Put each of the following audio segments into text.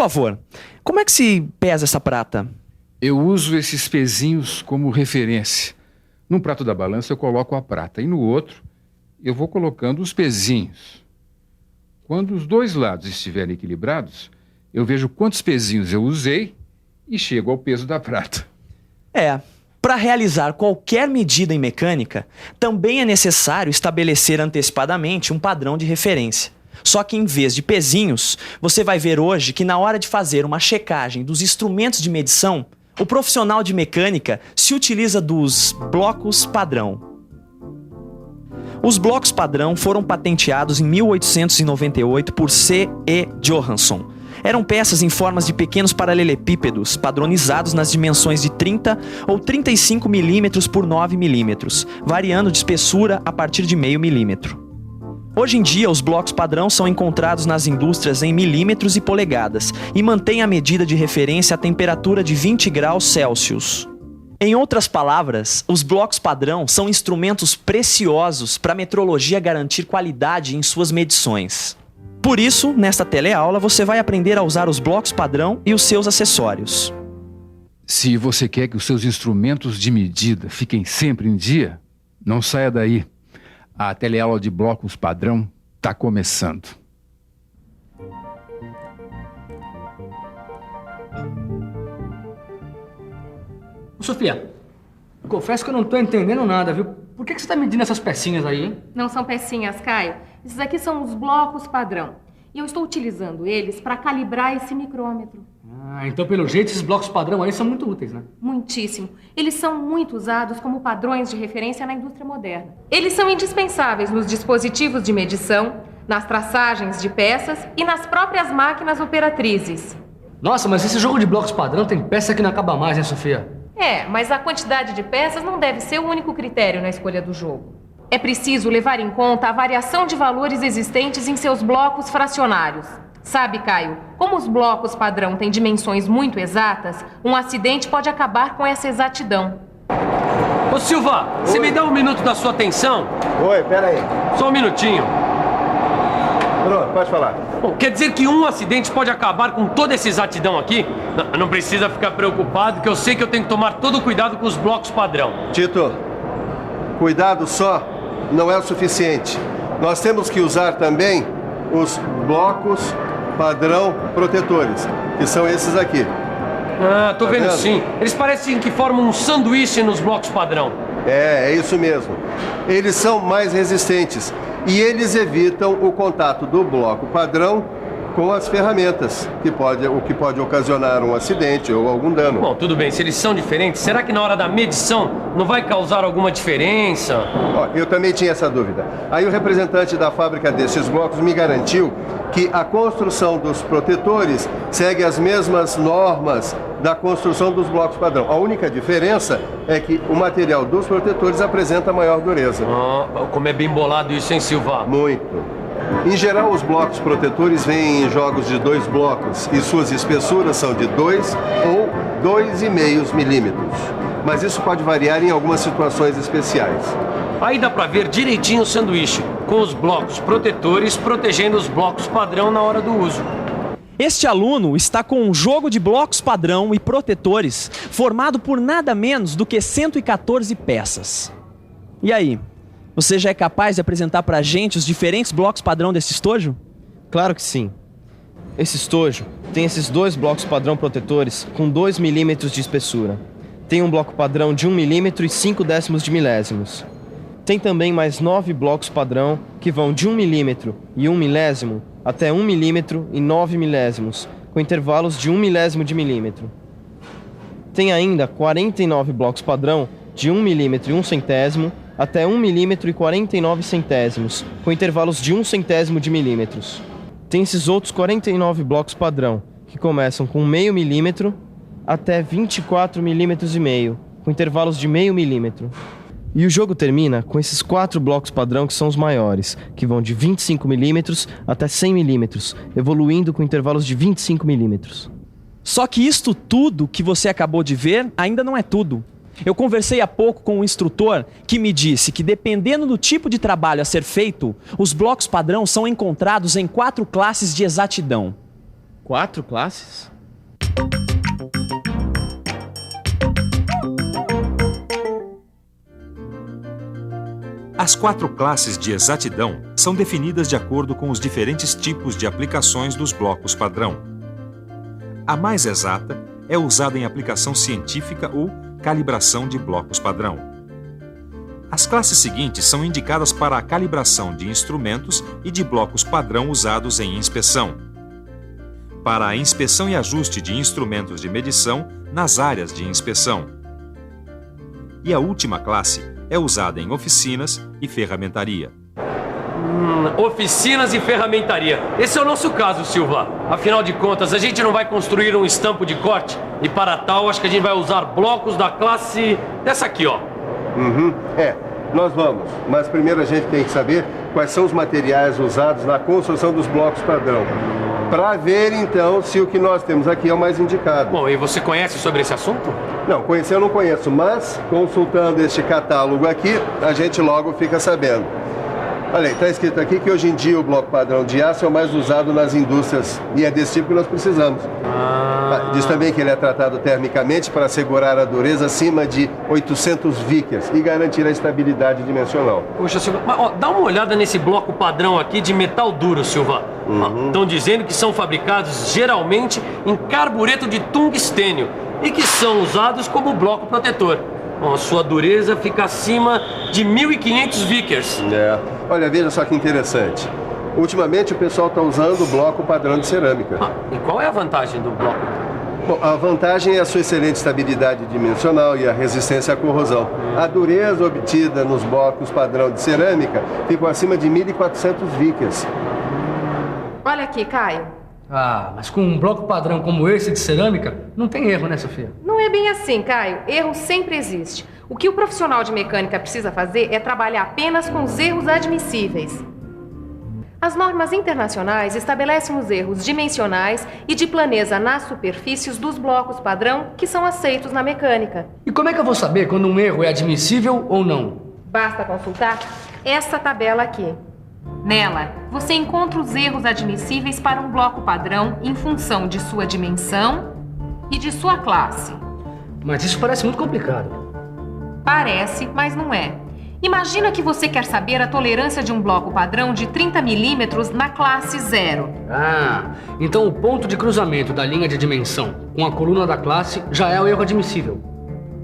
favor, como é que se pesa essa prata? Eu uso esses pezinhos como referência. Num prato da balança eu coloco a prata e no outro eu vou colocando os pezinhos. Quando os dois lados estiverem equilibrados, eu vejo quantos pezinhos eu usei e chego ao peso da prata. Para realizar qualquer medida em mecânica, também é necessário estabelecer antecipadamente um padrão de referência. Só que em vez de pezinhos, você vai ver hoje que na hora de fazer uma checagem dos instrumentos de medição, o profissional de mecânica se utiliza dos blocos padrão. Os blocos padrão foram patenteados em 1898 por C.E. Johansson. Eram peças em formas de pequenos paralelepípedos, padronizados nas dimensões de 30 ou 35 milímetros por 9 milímetros, variando de espessura a partir de meio milímetro. Hoje em dia, os blocos padrão são encontrados nas indústrias em milímetros e polegadas e mantêm a medida de referência à temperatura de 20 graus Celsius. Em outras palavras, os blocos padrão são instrumentos preciosos para a metrologia garantir qualidade em suas medições. Por isso, nesta teleaula, você vai aprender a usar os blocos padrão e os seus acessórios. Se você quer que os seus instrumentos de medida fiquem sempre em dia, não saia daí. A teleaula de blocos padrão está começando. Sofia, confesso que eu não tô entendendo nada, viu? Por que você tá medindo essas pecinhas aí, hein? Não são pecinhas, Caio. Esses aqui são os blocos padrão. E eu estou utilizando eles para calibrar esse micrômetro. Então pelo jeito esses blocos padrão aí são muito úteis, né? Muitíssimo. Eles são muito usados como padrões de referência na indústria moderna. Eles são indispensáveis nos dispositivos de medição, nas traçagens de peças e nas próprias máquinas operatrizes. Nossa, mas esse jogo de blocos padrão tem peça que não acaba mais, hein, Sofia? Mas a quantidade de peças não deve ser o único critério na escolha do jogo. É preciso levar em conta a variação de valores existentes em seus blocos fracionários. Sabe, Caio, como os blocos padrão têm dimensões muito exatas, um acidente pode acabar com essa exatidão. Ô Silva, você me dá um minuto da sua atenção? Oi, pera aí. Só um minutinho. Pronto, pode falar. Bom, quer dizer que um acidente pode acabar com toda essa exatidão aqui? Não precisa ficar preocupado, que eu sei que eu tenho que tomar todo o cuidado com os blocos padrão. Tito, cuidado só não é o suficiente. Nós temos que usar também os blocos padrão protetores, que são esses aqui. Tô vendo sim. Eles parecem que formam um sanduíche nos blocos padrão. É isso mesmo. Eles são mais resistentes e eles evitam o contato do bloco padrão com as ferramentas, o que pode ocasionar um acidente ou algum dano. Bom, tudo bem. Se eles são diferentes, será que na hora da medição não vai causar alguma diferença? Eu também tinha essa dúvida. Aí o representante da fábrica desses blocos me garantiu que a construção dos protetores segue as mesmas normas da construção dos blocos padrão. A única diferença é que o material dos protetores apresenta maior dureza. Como é bem bolado isso, hein, Silva? Muito. Em geral, os blocos protetores vêm em jogos de 2 blocos e suas espessuras são de 2 ou 2,5 milímetros. Mas isso pode variar em algumas situações especiais. Aí dá pra ver direitinho o sanduíche, com os blocos protetores protegendo os blocos padrão na hora do uso. Este aluno está com um jogo de blocos padrão e protetores formado por nada menos do que 114 peças. E aí? Você já é capaz de apresentar pra gente os diferentes blocos padrão desse estojo? Claro que sim. Esse estojo tem esses 2 blocos padrão protetores com 2 milímetros de espessura. Tem um bloco padrão de 1 milímetro e 0,5 de milésimos. Tem também mais 9 blocos padrão que vão de 1 milímetro e 1 milésimo até 1 milímetro e 9 milésimos, com intervalos de 1 milésimo de milímetro. Tem ainda 49 blocos padrão de 1 milímetro e 1 centésimo até 1 milímetro e 49 centésimos, com intervalos de 1 centésimo de milímetros. Tem esses outros 49 blocos padrão, que começam com meio milímetro até 24 milímetros e meio, com intervalos de meio milímetro. E o jogo termina com esses 4 blocos padrão que são os maiores, que vão de 25 milímetros até 100 milímetros, evoluindo com intervalos de 25 milímetros. Só que isto tudo que você acabou de ver ainda não é tudo. Eu conversei há pouco com um instrutor que me disse que, dependendo do tipo de trabalho a ser feito, os blocos padrão são encontrados em 4 classes de exatidão. 4 classes? As 4 classes de exatidão são definidas de acordo com os diferentes tipos de aplicações dos blocos padrão. A mais exata é usada em aplicação científica ou calibração de blocos padrão. As classes seguintes são indicadas para a calibração de instrumentos e de blocos padrão usados em inspeção, para a inspeção e ajuste de instrumentos de medição nas áreas de inspeção. E a última classe é usada em oficinas e ferramentaria. Oficinas e ferramentaria. Esse é o nosso caso, Silva. Afinal de contas, a gente não vai construir um estampo de corte e para tal, acho que a gente vai usar blocos da classe dessa aqui, ó. Nós vamos. Mas primeiro a gente tem que saber quais são os materiais usados na construção dos blocos padrão, para ver então se o que nós temos aqui é o mais indicado. Bom, e você conhece sobre esse assunto? Não, conhecer eu não conheço, mas consultando este catálogo aqui, a gente logo fica sabendo. Olha aí, está escrito aqui que hoje em dia o bloco padrão de aço é o mais usado nas indústrias e é desse tipo que nós precisamos. Diz também que ele é tratado termicamente para assegurar a dureza acima de 800 Vickers e garantir a estabilidade dimensional. Poxa, Silva, mas, ó, dá uma olhada nesse bloco padrão aqui de metal duro, Silva. Estão dizendo que são fabricados geralmente em carbureto de tungstênio e que são usados como bloco protetor. Bom, a sua dureza fica acima de 1.500 Vickers. Olha, veja só que interessante. Ultimamente o pessoal está usando o bloco padrão de cerâmica. E qual é a vantagem do bloco? Bom, a vantagem é a sua excelente estabilidade dimensional e a resistência à corrosão. A dureza obtida nos blocos padrão de cerâmica ficam acima de 1.400 Vickers. Olha aqui, Caio. Mas com um bloco padrão como esse de cerâmica, não tem erro, né, Sofia? Não é bem assim, Caio. Erro sempre existe. O que o profissional de mecânica precisa fazer é trabalhar apenas com os erros admissíveis. As normas internacionais estabelecem os erros dimensionais e de planeza nas superfícies dos blocos padrão que são aceitos na mecânica. E como é que eu vou saber quando um erro é admissível ou não? Basta consultar essa tabela aqui. Nela, você encontra os erros admissíveis para um bloco padrão em função de sua dimensão e de sua classe. Mas isso parece muito complicado. Parece, mas não é. Imagina que você quer saber a tolerância de um bloco padrão de 30 milímetros na classe 0. Então o ponto de cruzamento da linha de dimensão com a coluna da classe já é o erro admissível.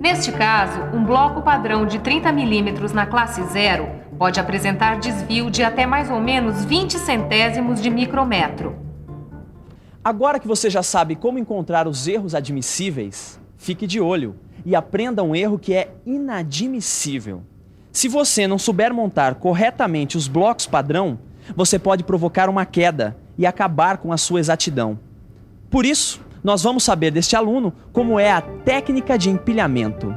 Neste caso, um bloco padrão de 30 milímetros na classe 0 pode apresentar desvio de até mais ou menos 20 centésimos de micrômetro. Agora que você já sabe como encontrar os erros admissíveis, fique de olho e aprenda um erro que é inadmissível. Se você não souber montar corretamente os blocos padrão, você pode provocar uma queda e acabar com a sua exatidão. Por isso, nós vamos saber deste aluno como é a técnica de empilhamento.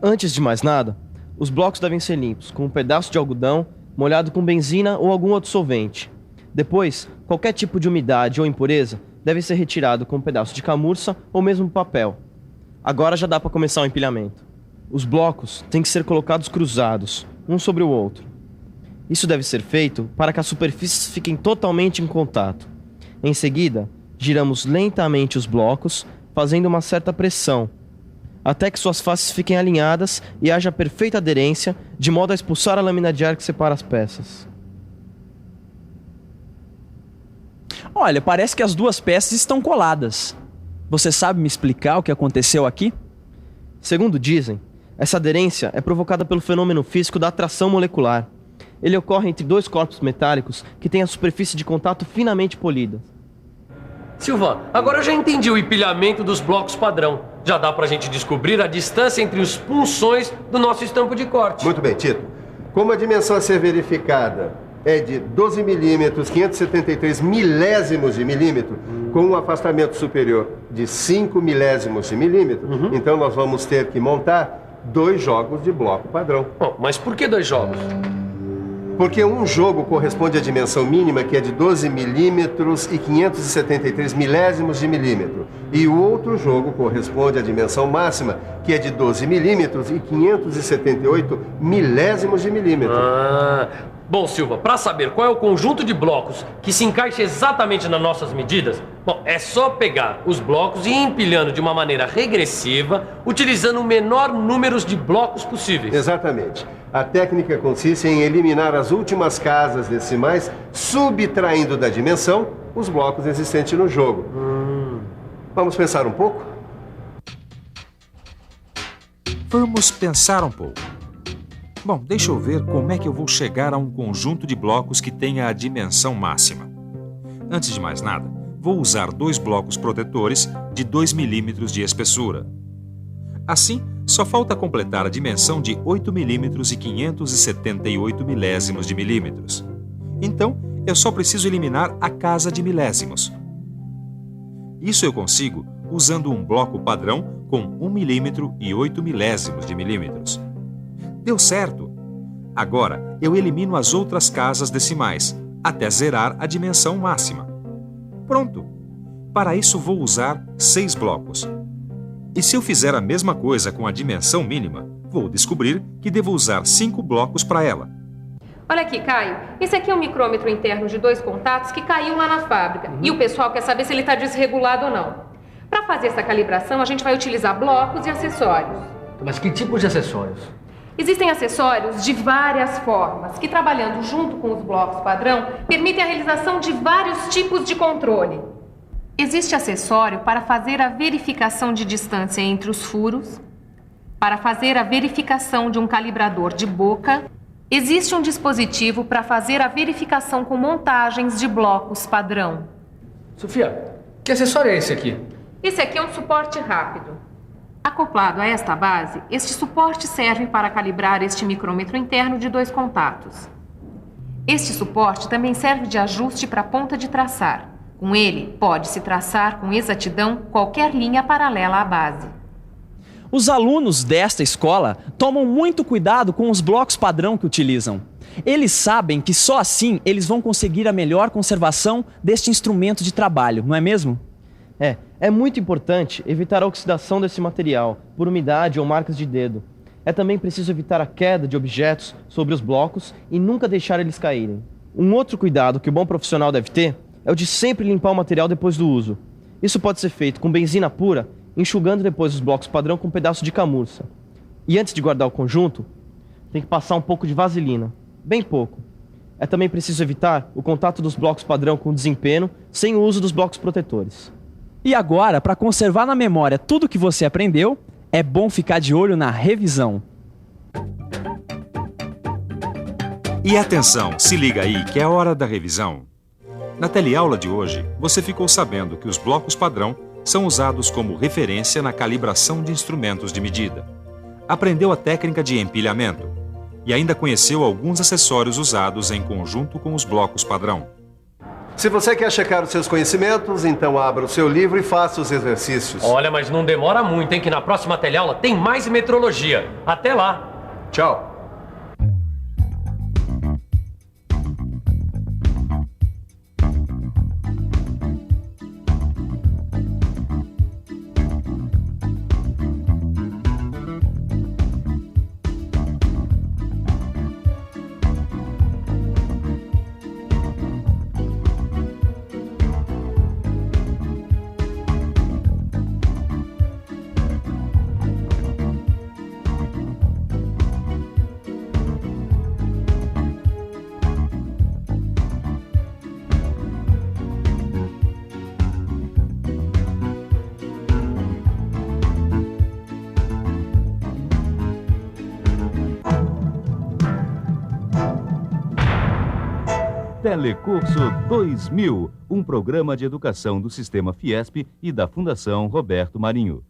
Antes de mais nada, os blocos devem ser limpos com um pedaço de algodão molhado com benzina ou algum outro solvente. Depois, qualquer tipo de umidade ou impureza deve ser retirado com um pedaço de camurça ou mesmo papel. Agora já dá para começar o empilhamento. Os blocos têm que ser colocados cruzados, um sobre o outro. Isso deve ser feito para que as superfícies fiquem totalmente em contato. Em seguida, giramos lentamente os blocos, fazendo uma certa pressão, até que suas faces fiquem alinhadas e haja perfeita aderência, de modo a expulsar a lâmina de ar que separa as peças. Olha, parece que as duas peças estão coladas. Você sabe me explicar o que aconteceu aqui? Segundo dizem, essa aderência é provocada pelo fenômeno físico da atração molecular. Ele ocorre entre dois corpos metálicos que têm a superfície de contato finamente polida. Silva, agora eu já entendi o empilhamento dos blocos padrão. Já dá pra gente descobrir a distância entre os punções do nosso estampo de corte. Muito bem, Tito. Como a dimensão a ser verificada é de 12 milímetros, 573 milésimos de milímetro, com um afastamento superior de 5 milésimos de milímetro, então nós vamos ter que montar 2 jogos de bloco padrão. Bom, mas por que 2 jogos? Porque um jogo corresponde à dimensão mínima, que é de 12 milímetros e 573 milésimos de milímetro. E o outro jogo corresponde à dimensão máxima, que é de 12 milímetros e 578 milésimos de milímetro. Bom, Silva, para saber qual é o conjunto de blocos que se encaixa exatamente nas nossas medidas, Bom, é só pegar os blocos e ir empilhando de uma maneira regressiva, utilizando o menor número de blocos possíveis. Exatamente. A técnica consiste em eliminar as últimas casas decimais, subtraindo da dimensão os blocos existentes no jogo. Vamos pensar um pouco? Vamos pensar um pouco. Bom, deixa eu ver como é que eu vou chegar a um conjunto de blocos que tenha a dimensão máxima. Antes de mais nada, vou usar 2 blocos protetores de 2 milímetros de espessura. Assim, só falta completar a dimensão de 8 milímetros e 578 milésimos de milímetros. Então, eu só preciso eliminar a casa de milésimos. Isso eu consigo usando um bloco padrão com 1 milímetro e 8 milésimos de milímetros. Deu certo! Agora, eu elimino as outras casas decimais, até zerar a dimensão máxima. Pronto! Para isso vou usar 6 blocos. E se eu fizer a mesma coisa com a dimensão mínima, vou descobrir que devo usar 5 blocos para ela. Olha aqui, Caio. Esse aqui é um micrômetro interno de 2 contatos que caiu lá na fábrica. E o pessoal quer saber se ele está desregulado ou não. Para fazer essa calibração, a gente vai utilizar blocos e acessórios. Mas que tipo de acessórios? Existem acessórios de várias formas, que trabalhando junto com os blocos padrão, permitem a realização de vários tipos de controle. Existe acessório para fazer a verificação de distância entre os furos, para fazer a verificação de um calibrador de boca. Existe um dispositivo para fazer a verificação com montagens de blocos padrão. Sofia, que acessório é esse aqui? Esse aqui é um suporte rápido. Acoplado a esta base, este suporte serve para calibrar este micrômetro interno de 2 contatos. Este suporte também serve de ajuste para a ponta de traçar. Com ele, pode-se traçar com exatidão qualquer linha paralela à base. Os alunos desta escola tomam muito cuidado com os blocos padrão que utilizam. Eles sabem que só assim eles vão conseguir a melhor conservação deste instrumento de trabalho, não é mesmo? É muito importante evitar a oxidação desse material por umidade ou marcas de dedo. É também preciso evitar a queda de objetos sobre os blocos e nunca deixar eles caírem. Um outro cuidado que o bom profissional deve ter é o de sempre limpar o material depois do uso. Isso pode ser feito com benzina pura, enxugando depois os blocos padrão com um pedaço de camurça. E antes de guardar o conjunto, tem que passar um pouco de vaselina, bem pouco. É também preciso evitar o contato dos blocos padrão com desempenho sem o uso dos blocos protetores. E agora, para conservar na memória tudo que você aprendeu, é bom ficar de olho na revisão. E atenção, se liga aí que é hora da revisão. Na teleaula de hoje, você ficou sabendo que os blocos padrão são usados como referência na calibração de instrumentos de medida. Aprendeu a técnica de empilhamento e ainda conheceu alguns acessórios usados em conjunto com os blocos padrão. Se você quer checar os seus conhecimentos, então abra o seu livro e faça os exercícios. Olha, mas não demora muito, hein? Que na próxima teleaula tem mais metrologia. Até lá! Tchau! Telecurso 2000, um programa de educação do Sistema Fiesp e da Fundação Roberto Marinho.